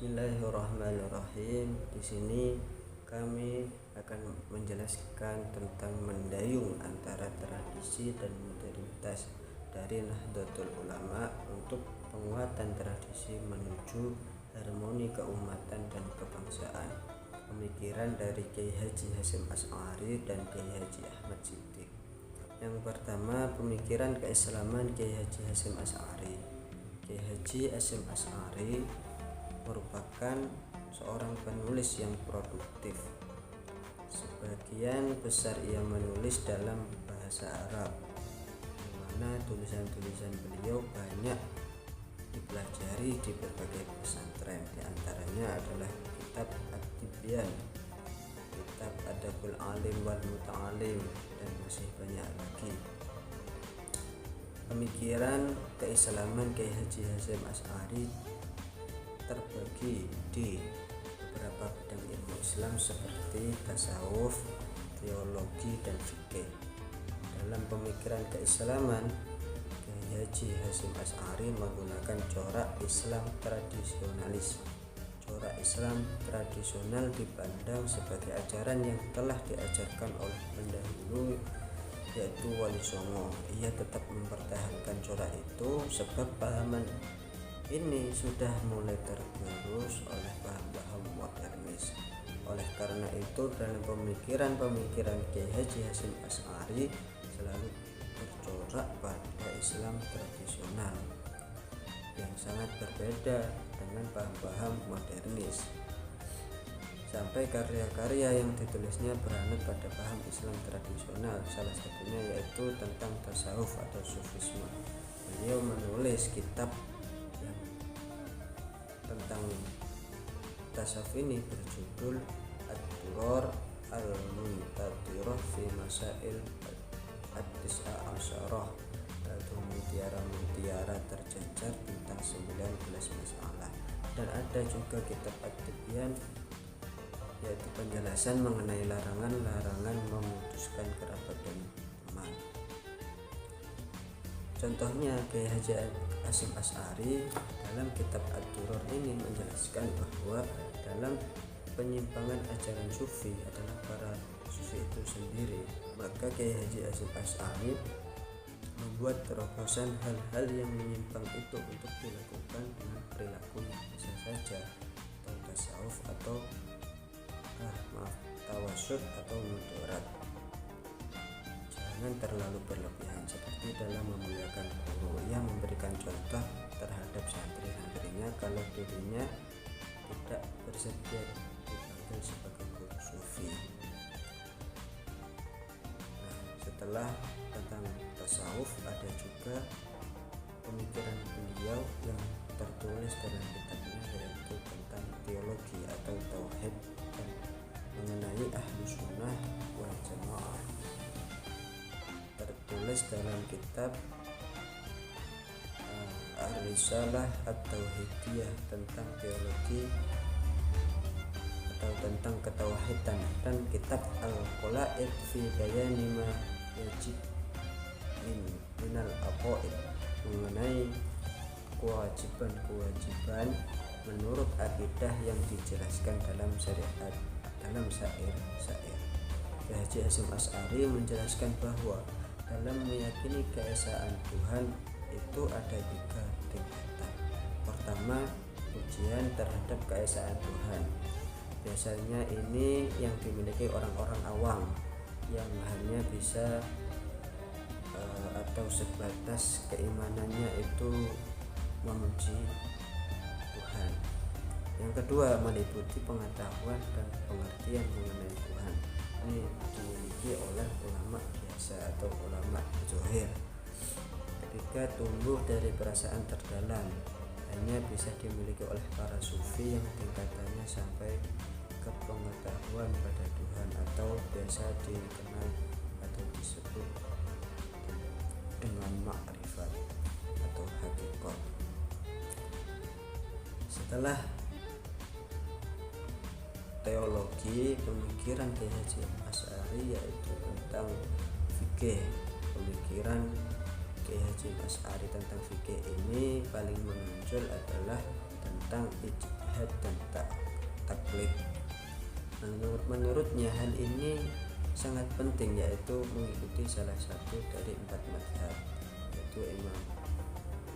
Bismillahirrahmanirrahim. Di sini kami akan menjelaskan tentang mendayung antara tradisi dan modernitas dari Nahdlatul Ulama untuk penguatan tradisi menuju harmoni keumatan dan kebangsaan. Pemikiran dari Kiai Haji Hasyim Asy'ari dan Kiai Haji Ahmad Siddiq. Yang pertama, pemikiran keislaman Kiai Haji Hasyim Asy'ari. Kiai Haji Hasyim Asy'ari merupakan seorang penulis yang produktif. Sebagian besar ia menulis dalam bahasa Arab, di mana tulisan-tulisan beliau banyak dipelajari di berbagai pesantren. Di antaranya adalah kitab At-Tibyan, kitab Adabul Alim wal Muta'alim, dan masih banyak lagi. Pemikiran keislaman Kiai Haji Hasyim Asy'ari terbagi di beberapa bidang ilmu Islam seperti tasawuf, teologi, dan fikih. Dalam pemikiran keislaman, Kiai Haji Hasyim Asy'ari menggunakan corak Islam tradisionalis. Corak Islam tradisional dipandang sebagai ajaran yang telah diajarkan oleh pendahulu, yaitu Wali Songo. Ia tetap mempertahankan corak itu sebab pahaman ini sudah mulai tergerus oleh paham-paham modernis. Oleh karena itu, dalam pemikiran Kiai Haji Hasyim Asy'ari selalu bercorak pada Islam tradisional yang sangat berbeda dengan paham-paham modernis. Sampai karya-karya yang ditulisnya beranut pada paham Islam tradisional, salah satunya yaitu tentang tasawuf atau sufisme. Beliau menulis kitab tentang tasawuf ini berjudul Ad-Durar Al-Muntadirah fi Masail At-Tis'a Asyarah, atau mutiara-mutiara tercecer tentang 19 masalah. Dan ada juga kitab At-Tibyan, yaitu penjelasan mengenai larangan-larangan memutuskan kerabat dan teman. Contohnya, Kiai Haji Hasyim Asy'ari dalam kitab Ad-Durar ini menjelaskan bahwa dalam penyimpangan ajaran sufi adalah para sufi itu sendiri. Maka Kiai Haji Hasyim Asy'ari membuat terobosan hal-hal yang menyimpang itu untuk dilakukan dengan perilaku yang bisa saja, atau tasawuf atau tawasud atau mudarat. Jangan terlalu berlebihan, seperti dalam memuliakan guru. Ia memberikan contoh terhadap santri-santrinya kalau dirinya tidak bersedia dipanggil sebagai guru sufi. Setelah tentang tasawuf, ada juga pemikiran beliau yang tertulis dalam kitabnya, yaitu tentang teologi atau tauhid dan mengenai ahlu sunnah wal jamaah. Tertulis dalam kitab Ar-Risalah At-Tauhidiyah tentang teologi atau tentang ketauhidan, dan kitab Al-Qalaid fi Bayani ma yajib minal aqaid mengenai kewajiban-kewajiban menurut akidah yang dijelaskan dalam syariat dalam syair-syair. Kiai Haji Hasyim Asy'ari menjelaskan bahwa dalam meyakini keesaan Tuhan itu ada 3 tingkatan. Pertama, ujian terhadap keesaan Tuhan. Biasanya ini yang dimiliki orang-orang awam yang hanya bisa atau sebatas keimanannya itu memuji Tuhan. Yang kedua, meliputi pengetahuan dan pengertian mengenai Tuhan. Ini dimiliki oleh ulama biasa atau ulama zohir. Ketiga, tumbuh dari perasaan terdalam, hanya bisa dimiliki oleh para sufi yang tingkatannya sampai ke pengetahuan pada Tuhan, atau biasa dikenal atau disebut dengan makrifat atau hakikat. Setelah teologi, pemikiran Kiai Haji Asy'ari yaitu tentang fikih. Pemikiran Kiai Haji Asy'ari tentang fikih ini paling menonjol adalah tentang ijtihad ijtihad dan taklid. Menurutnya hal ini sangat penting, yaitu mengikuti salah satu dari 4 mazhab, yaitu Imam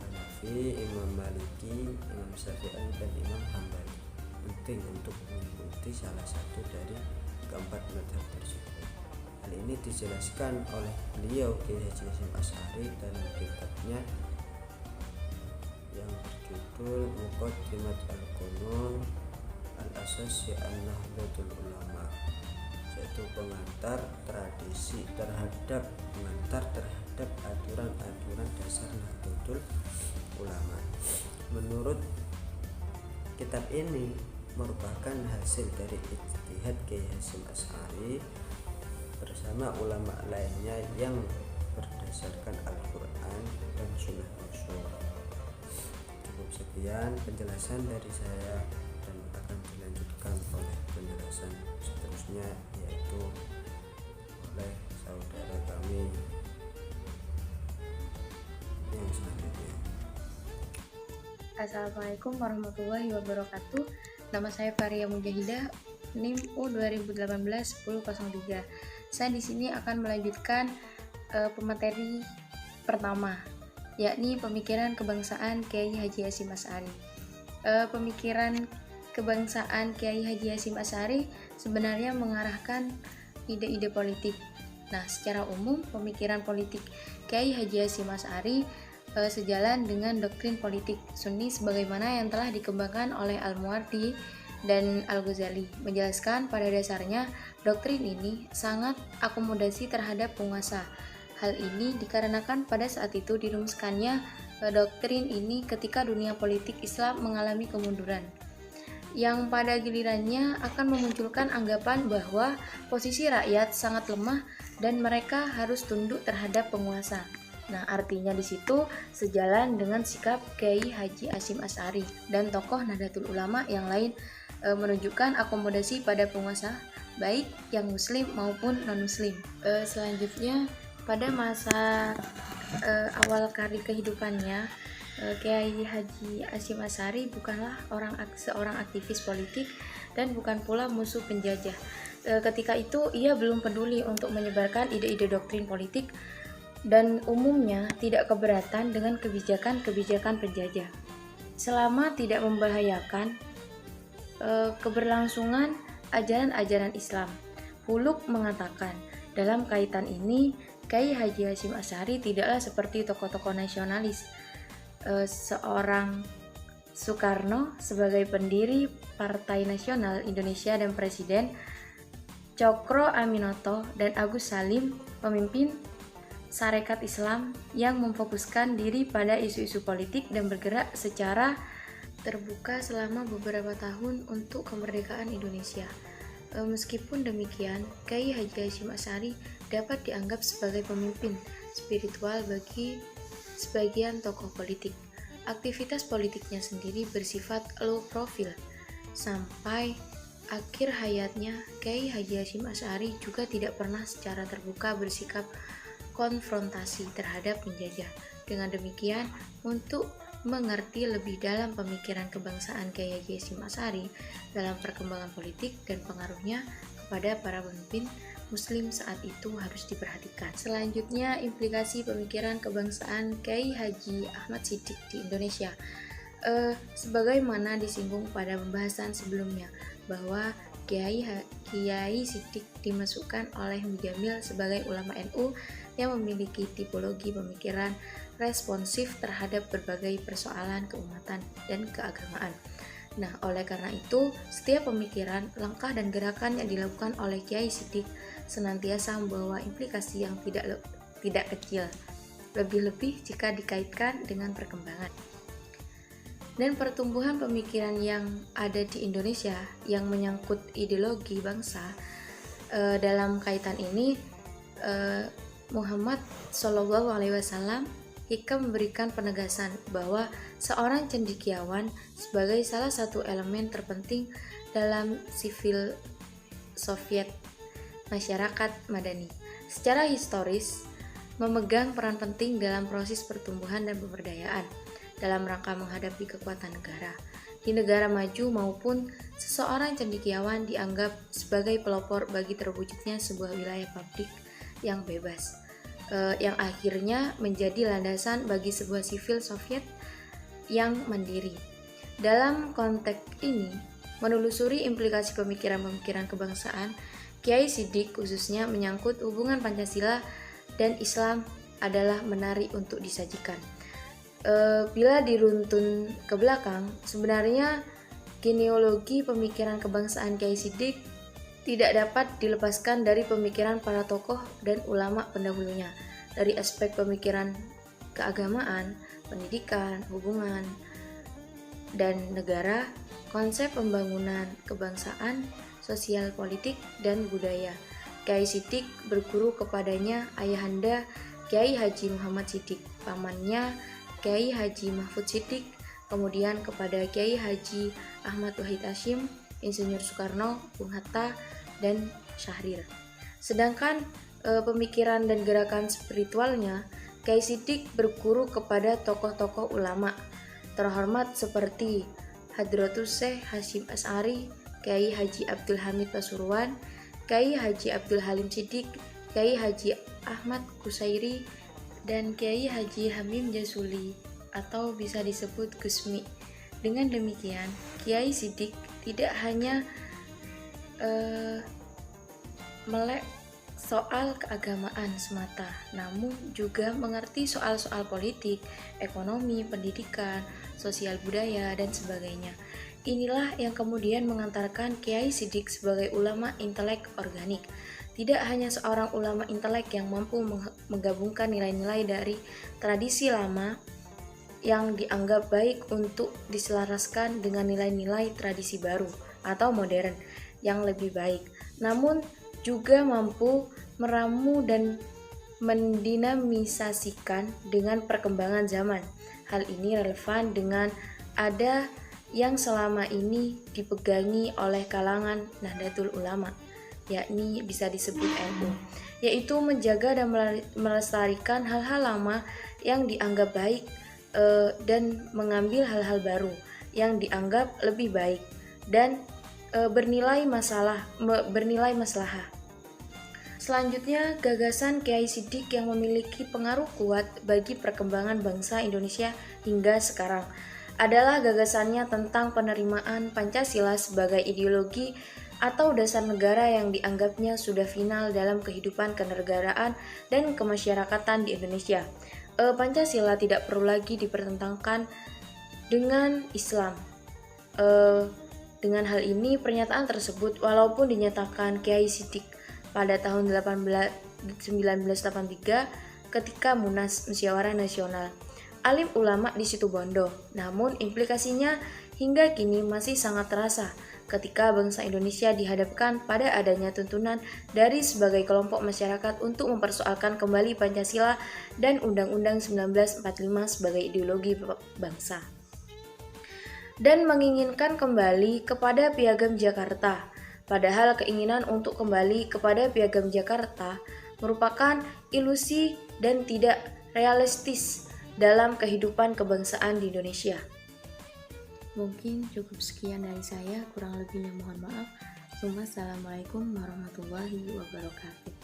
Hanafi, Imam Maliki, Imam Syafi'i, dan Imam Hambali. Penting untuk mengikuti salah satu dari keempat mazhab tersebut. Hal ini dijelaskan oleh beliau Kiai Haji Hasyim Asy'ari dalam kitabnya yang berjudul Muqaddimat Al-Qunun Al-Asasi An-Nahdlatul Ulama, yaitu pengantar terhadap aturan-aturan dasar Nahdlatul Ulama. Menurut kitab ini merupakan hasil dari ijtihad Kiai Hasyim Asy'ari bersama ulama lainnya yang berdasarkan Al-Quran dan Sunnah Rasul. Cukup sekian penjelasan dari saya, dan akan dilanjutkan oleh penjelasan seterusnya, yaitu oleh saudara kami yang selanjutnya. Assalamualaikum warahmatullahi wabarakatuh. Nama saya Faria Mujahidah, NIM U 2018-1003. Saya di sini akan melanjutkan pemateri pertama, yakni pemikiran kebangsaan Kiai Haji Hasyim Asy'ari. Pemikiran kebangsaan Kiai Haji Hasyim Asy'ari sebenarnya mengarahkan ide-ide politik. Nah, secara umum pemikiran politik Kiai Haji Hasyim Asy'ari sejalan dengan doktrin politik Sunni sebagaimana yang telah dikembangkan oleh Al-Muwardi dan Al-Ghazali. Menjelaskan pada dasarnya doktrin ini sangat akomodasi terhadap penguasa. Hal ini dikarenakan pada saat itu dirumuskannya doktrin ini ketika dunia politik Islam mengalami kemunduran, yang pada gilirannya akan memunculkan anggapan bahwa posisi rakyat sangat lemah dan mereka harus tunduk terhadap penguasa. Nah, artinya di situ sejalan dengan sikap Kiai Haji Hasyim Asy'ari dan tokoh Nahdlatul Ulama yang lain menunjukkan akomodasi pada penguasa, baik yang muslim maupun non-muslim. Selanjutnya, pada masa awal karir kehidupannya, Kiai Haji Hasyim Asy'ari bukanlah seorang aktivis politik dan bukan pula musuh penjajah. Ketika itu ia belum peduli untuk menyebarkan ide-ide doktrin politik dan umumnya tidak keberatan dengan kebijakan-kebijakan penjajah selama tidak membahayakan keberlangsungan ajaran-ajaran Islam. Puluk mengatakan, dalam kaitan ini Kiai Haji Hasyim Asy'ari tidaklah seperti tokoh-tokoh nasionalis. Seorang Soekarno sebagai pendiri Partai Nasional Indonesia dan Presiden, Cokro Aminoto dan Agus Salim pemimpin Sarekat Islam yang memfokuskan diri pada isu-isu politik dan bergerak secara terbuka selama beberapa tahun untuk kemerdekaan Indonesia. Meskipun demikian, Kiai Haji Hasyim Asy'ari dapat dianggap sebagai pemimpin spiritual bagi sebagian tokoh politik. Aktivitas politiknya sendiri bersifat low profile. Sampai akhir hayatnya, Kiai Haji Hasyim Asy'ari juga tidak pernah secara terbuka bersikap konfrontasi terhadap penjajah. Dengan demikian, untuk mengerti lebih dalam pemikiran kebangsaan Kiai Haji Hasyim Asy'ari dalam perkembangan politik dan pengaruhnya kepada para pemimpin muslim saat itu harus diperhatikan. Selanjutnya, implikasi pemikiran kebangsaan Kiai Haji Ahmad Siddiq di Indonesia. Sebagaimana disinggung pada pembahasan sebelumnya, bahwa Kiai Siddiq dimasukkan oleh Mujamil sebagai ulama NU yang memiliki tipologi pemikiran responsif terhadap berbagai persoalan keumatan dan keagamaan. Nah, oleh karena itu, setiap pemikiran, langkah dan gerakan yang dilakukan oleh Kiai Siddiq senantiasa membawa implikasi yang tidak kecil, lebih-lebih jika dikaitkan dengan perkembangan dan pertumbuhan pemikiran yang ada di Indonesia yang menyangkut ideologi bangsa. Dalam kaitan ini, Muhammad SAW Hikam memberikan penegasan bahwa seorang cendekiawan sebagai salah satu elemen terpenting dalam sivil Soviet masyarakat madani. Secara historis, memegang peran penting dalam proses pertumbuhan dan pemberdayaan dalam rangka menghadapi kekuatan negara. di negara maju maupun seseorang cendekiawan dianggap sebagai pelopor bagi terwujudnya sebuah wilayah publik yang bebas, yang akhirnya menjadi landasan bagi sebuah sivil Soviet yang mandiri. Dalam konteks ini, menelusuri implikasi pemikiran-pemikiran kebangsaan, Kiai Siddiq khususnya menyangkut hubungan Pancasila dan Islam adalah menarik untuk disajikan. Bila diruntun ke belakang, sebenarnya genealogi pemikiran kebangsaan Kiai Siddiq tidak dapat dilepaskan dari pemikiran para tokoh dan ulama pendahulunya. Dari aspek pemikiran keagamaan, pendidikan, hubungan, dan negara, konsep pembangunan kebangsaan, sosial politik, dan budaya. Kiai Siddiq berguru kepadanya ayahanda Kiai Haji Muhammad Siddiq, pamannya Kiai Haji Mahfud Siddiq, kemudian kepada Kiai Haji Ahmad Wahid Hasyim, Insinyur Soekarno, Bung Hatta, dan Syahrir. Sedangkan pemikiran dan gerakan spiritualnya, Kiai Siddiq berguru kepada tokoh-tokoh ulama terhormat seperti Hadratus Syekh Hasyim Asy'ari, Kiai Haji Abdul Hamid Pasuruan, Kiai Haji Abdul Halim Siddiq, Kiai Haji Ahmad Kusairi, dan Kiai Haji Hamim Jasuli atau bisa disebut Gusmi. Dengan demikian, Kiai Siddiq tidak hanya melek soal keagamaan semata, namun juga mengerti soal-soal politik, ekonomi, pendidikan, sosial budaya, dan sebagainya. Inilah yang kemudian mengantarkan Kiai Siddiq sebagai ulama intelek organik. Tidak hanya seorang ulama intelek yang mampu menggabungkan nilai-nilai dari tradisi lama yang dianggap baik untuk diselaraskan dengan nilai-nilai tradisi baru atau modern yang lebih baik, namun juga mampu meramu dan mendinamisasikan dengan perkembangan zaman. Hal ini relevan dengan ada yang selama ini dipegangi oleh kalangan Nahdlatul Ulama, yakni bisa disebut NU, yaitu menjaga dan melestarikan hal-hal lama yang dianggap baik dan mengambil hal-hal baru yang dianggap lebih baik dan bernilai maslahah. Selanjutnya, gagasan Kiai Siddiq yang memiliki pengaruh kuat bagi perkembangan bangsa Indonesia hingga sekarang adalah gagasannya tentang penerimaan Pancasila sebagai ideologi atau dasar negara yang dianggapnya sudah final dalam kehidupan kenegaraan dan kemasyarakatan di Indonesia. Pancasila tidak perlu lagi dipertentangkan dengan Islam. Dengan hal ini, pernyataan tersebut walaupun dinyatakan Kiai Siddiq pada tahun 1983 ketika Munas Musyawarah Nasional alim ulama di Situbondo, namun implikasinya hingga kini masih sangat terasa ketika bangsa Indonesia dihadapkan pada adanya tuntunan dari sebagai kelompok masyarakat untuk mempersoalkan kembali Pancasila dan Undang-Undang 1945 sebagai ideologi bangsa dan menginginkan kembali kepada Piagam Jakarta. Padahal keinginan untuk kembali kepada Piagam Jakarta merupakan ilusi dan tidak realistis dalam kehidupan kebangsaan di Indonesia. Mungkin cukup sekian dari saya, kurang lebihnya mohon maaf. Assalamualaikum warahmatullahi wabarakatuh.